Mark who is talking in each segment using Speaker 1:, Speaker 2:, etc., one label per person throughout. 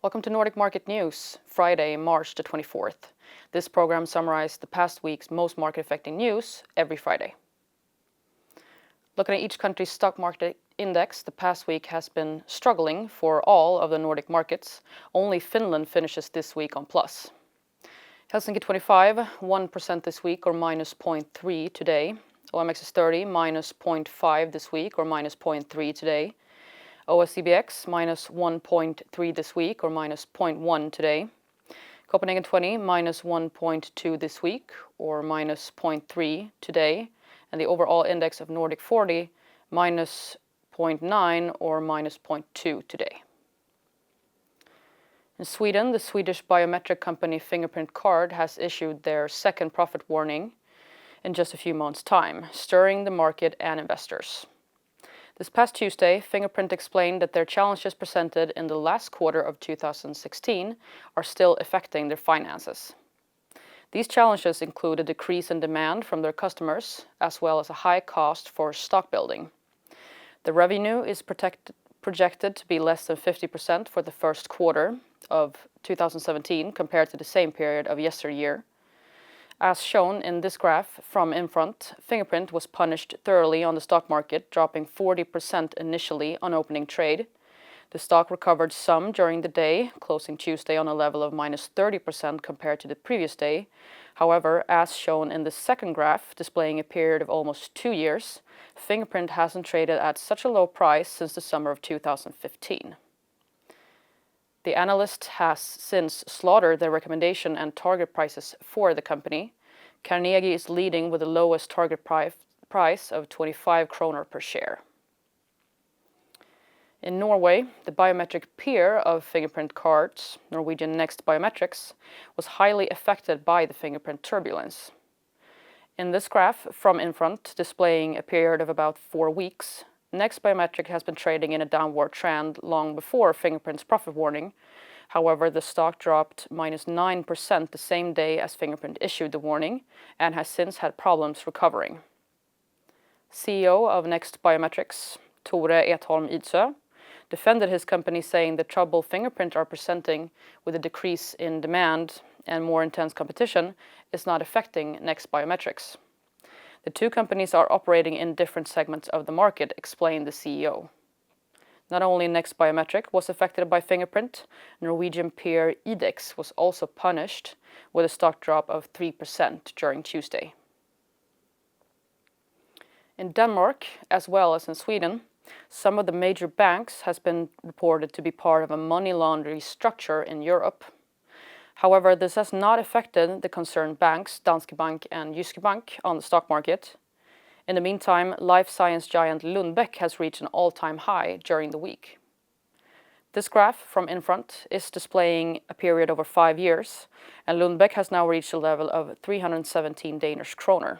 Speaker 1: Welcome to Nordic Market News, Friday, March the 24th. This program summarized the past week's most market-affecting news every Friday. Looking at each country's stock market index, the past week has been struggling for all of the Nordic markets. Only Finland finishes this week on plus. Helsinki 25, 1% this week or minus 0.3 today. OMXS 30, minus 0.5 this week or minus 0.3 today. OSCBX minus 1.3 this week or minus 0.1 today. Copenhagen 20 minus 1.2 this week or minus 0.3 today. And the overall index of Nordic 40 minus 0.9 or minus 0.2 today. In Sweden, the Swedish biometric company Fingerprint card has issued their second profit warning in just a few months' time, stirring the market and investors. This past Tuesday, Fingerprint explained that their challenges presented in the last quarter of 2016 are still affecting their finances. These challenges include a decrease in demand from their customers, as well as a high cost for stock building. The revenue is projected to be less than 50% for the first quarter of 2017 compared to the same period of yesteryear. As shown in this graph from Infront, Fingerprint was punished thoroughly on the stock market, dropping 40% initially on opening trade. The stock recovered some during the day, closing Tuesday on a level of minus 30% compared to the previous day. However, as shown in the second graph, displaying a period of almost 2 years, Fingerprint hasn't traded at such a low price since the summer of 2015. The analyst has since slaughtered their recommendation and target prices for the company. Carnegie is leading with the lowest target price of 25 kroner per share. In Norway, the biometric peer of Fingerprint cards, Norwegian Next Biometrics, was highly affected by the Fingerprint turbulence. In this graph from Infront, displaying a period of about 4 weeks, Next Biometric has been trading in a downward trend long before Fingerprint's profit warning. However, the stock dropped minus 9% the same day as Fingerprint issued the warning and has since had problems recovering. CEO of Next Biometrics, Tore Etholm Idsø, defended his company, saying the trouble Fingerprint are presenting with a decrease in demand and more intense competition is not affecting Next Biometrics. The two companies are operating in different segments of the market, explained the CEO. Not only Next Biometric was affected by Fingerprint, Norwegian peer IDEX was also punished with a stock drop of 3% during Tuesday. In Denmark, as well as in Sweden, some of the major banks has been reported to be part of a money laundering structure in Europe. However, this has not affected the concerned banks, Danske Bank and Jyske Bank, on the stock market. In the meantime, life science giant Lundbeck has reached an all-time high during the week. This graph from Infront is displaying a period over 5 years, and Lundbeck has now reached a level of 317 Danish kroner.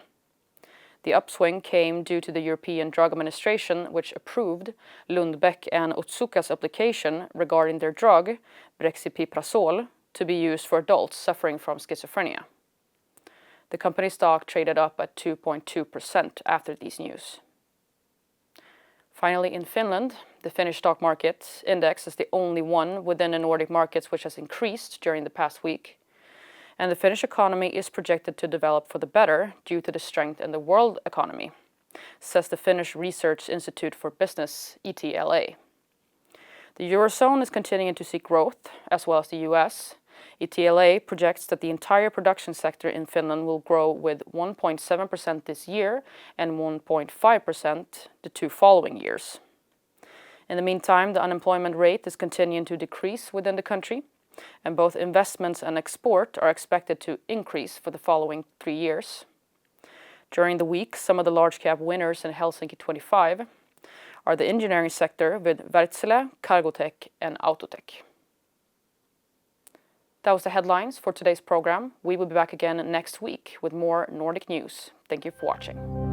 Speaker 1: The upswing came due to the European Drug Administration, which approved Lundbeck and Otsuka's application regarding their drug, brexpiprazole, to be used for adults suffering from schizophrenia. The company stock traded up at 2.2% after these news. Finally, in Finland, the Finnish stock market index is the only one within the Nordic markets which has increased during the past week. And the Finnish economy is projected to develop for the better due to the strength in the world economy, says the Finnish Research Institute for Business, ETLA. The Eurozone is continuing to see growth, as well as the US. ETLA projects that the entire production sector in Finland will grow with 1.7% this year and 1.5% the 2 following years. In the meantime, the unemployment rate is continuing to decrease within the country, and both investments and export are expected to increase for the following 3 years. During the week, some of the large cap winners in Helsinki 25 are the engineering sector with Wärtsilä, Cargotec and Autotech. That was the headlines for today's program. We will be back again next week with more Nordic news. Thank you for watching.